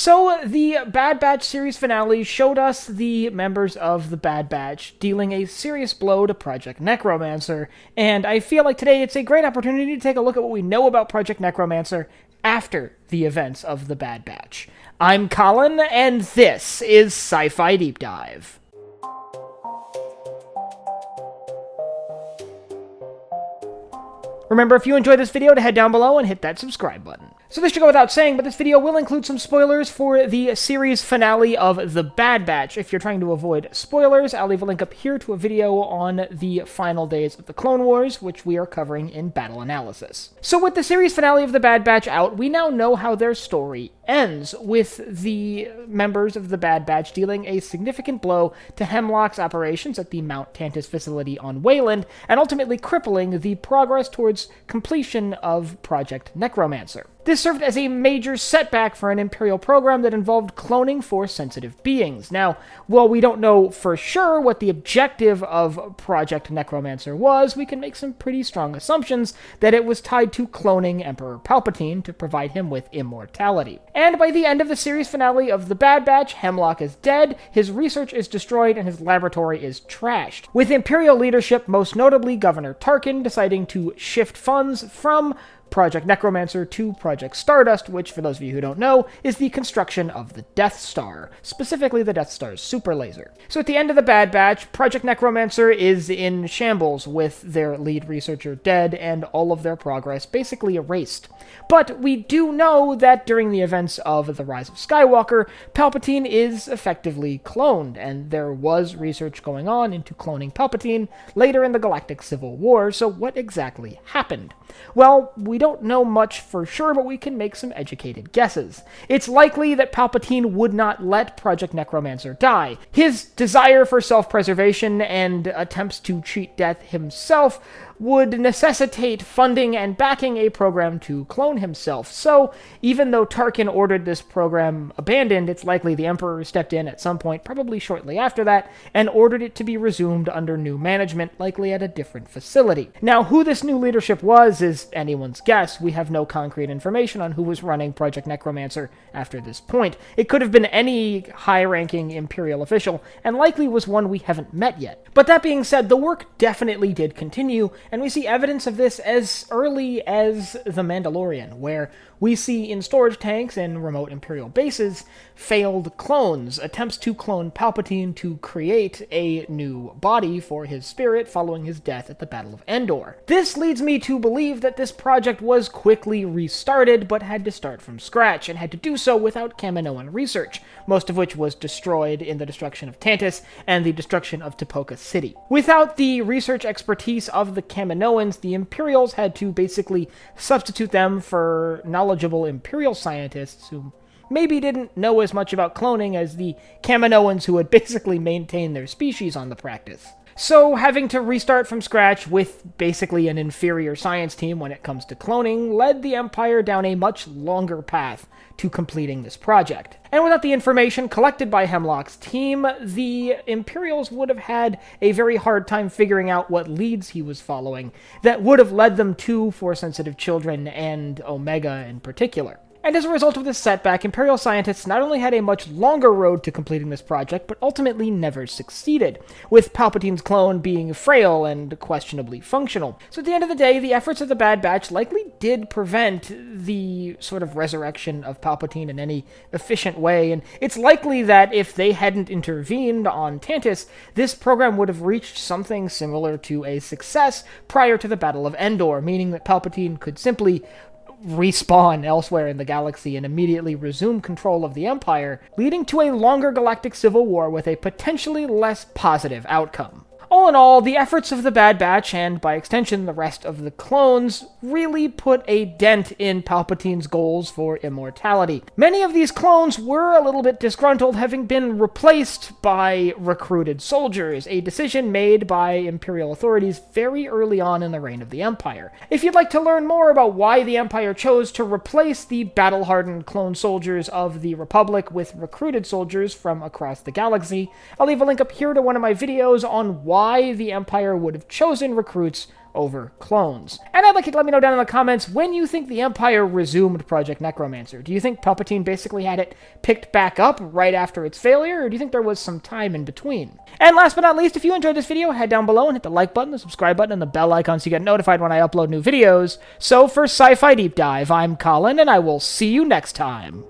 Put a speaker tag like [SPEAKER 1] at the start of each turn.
[SPEAKER 1] So, the Bad Batch series finale showed us the members of the Bad Batch dealing a serious blow to Project Necromancer, and I feel like today it's a great opportunity to take a look at what we know about Project Necromancer after the events of the Bad Batch. I'm Colin, and this is Sci-Fi Deep Dive. Remember, if you enjoyed this video, to head down below and hit that subscribe button. So this should go without saying, but this video will include some spoilers for the series finale of The Bad Batch. If you're trying to avoid spoilers, I'll leave a link up here to a video on the final days of the Clone Wars, which we are covering in Battle Analysis. So with the series finale of The Bad Batch out, we now know how their story ends, with the members of The Bad Batch dealing a significant blow to Hemlock's operations at the Mount Tantis facility on Wayland, and ultimately crippling the progress towards completion of Project Necromancer. This served as a major setback for an Imperial program that involved cloning for sensitive beings. Now, while we don't know for sure what the objective of Project Necromancer was, we can make some pretty strong assumptions that it was tied to cloning Emperor Palpatine to provide him with immortality. And by the end of the series finale of The Bad Batch, Hemlock is dead, his research is destroyed, and his laboratory is trashed, with Imperial leadership, most notably Governor Tarkin, deciding to shift funds from Project Necromancer to Project Stardust, which, for those of you who don't know, is the construction of the Death Star, specifically the Death Star's super laser. So at the end of the Bad Batch, Project Necromancer is in shambles, with their lead researcher dead and all of their progress basically erased. But we do know that during the events of the Rise of Skywalker, Palpatine is effectively cloned, and there was research going on into cloning Palpatine later in the Galactic Civil War, so what exactly happened? Well, we don't know much for sure, but we can make some educated guesses. It's likely that Palpatine would not let Project Necromancer die. His desire for self-preservation and attempts to cheat death himself would necessitate funding and backing a program to clone himself. So, even though Tarkin ordered this program abandoned, it's likely the Emperor stepped in at some point, probably shortly after that, and ordered it to be resumed under new management, likely at a different facility. Now, who this new leadership was is anyone's guess. We have no concrete information on who was running Project Necromancer after this point. It could have been any high-ranking Imperial official, and likely was one we haven't met yet. But that being said, the work definitely did continue, and we see evidence of this as early as The Mandalorian, where we see in storage tanks and remote Imperial bases failed clones, attempts to clone Palpatine to create a new body for his spirit following his death at the Battle of Endor. This leads me to believe that this project was quickly restarted, but had to start from scratch, and had to do so without Kaminoan research, most of which was destroyed in the destruction of Tantis and the destruction of Tipoca City. Without the research expertise of the Kaminoans, the Imperials had to basically substitute them for knowledgeable Imperial scientists who maybe didn't know as much about cloning as the Kaminoans who had basically maintained their species on the practice. So, having to restart from scratch with basically an inferior science team when it comes to cloning led the Empire down a much longer path to completing this project. And without the information collected by Hemlock's team, the Imperials would have had a very hard time figuring out what leads he was following that would have led them to Force-sensitive children and Omega in particular. And as a result of this setback, Imperial scientists not only had a much longer road to completing this project, but ultimately never succeeded, with Palpatine's clone being frail and questionably functional. So at the end of the day, the efforts of the Bad Batch likely did prevent the sort of resurrection of Palpatine in any efficient way, and it's likely that if they hadn't intervened on Tantis, this program would have reached something similar to a success prior to the Battle of Endor, meaning that Palpatine could simply respawn elsewhere in the galaxy and immediately resume control of the Empire, leading to a longer galactic civil war with a potentially less positive outcome. All in all, the efforts of the Bad Batch, and by extension the rest of the clones, really put a dent in Palpatine's goals for immortality. Many of these clones were a little bit disgruntled, having been replaced by recruited soldiers, a decision made by Imperial authorities very early on in the reign of the Empire. If you'd like to learn more about why the Empire chose to replace the battle-hardened clone soldiers of the Republic with recruited soldiers from across the galaxy, I'll leave a link up here to one of my videos on why why the Empire would have chosen recruits over clones. And I'd like you to let me know down in the comments when you think the Empire resumed Project Necromancer. Do you think Palpatine basically had it picked back up right after its failure, or do you think there was some time in between? And last but not least, if you enjoyed this video, head down below and hit the like button, the subscribe button, and the bell icon so you get notified when I upload new videos. So for Sci-Fi Deep Dive, I'm Colin, and I will see you next time.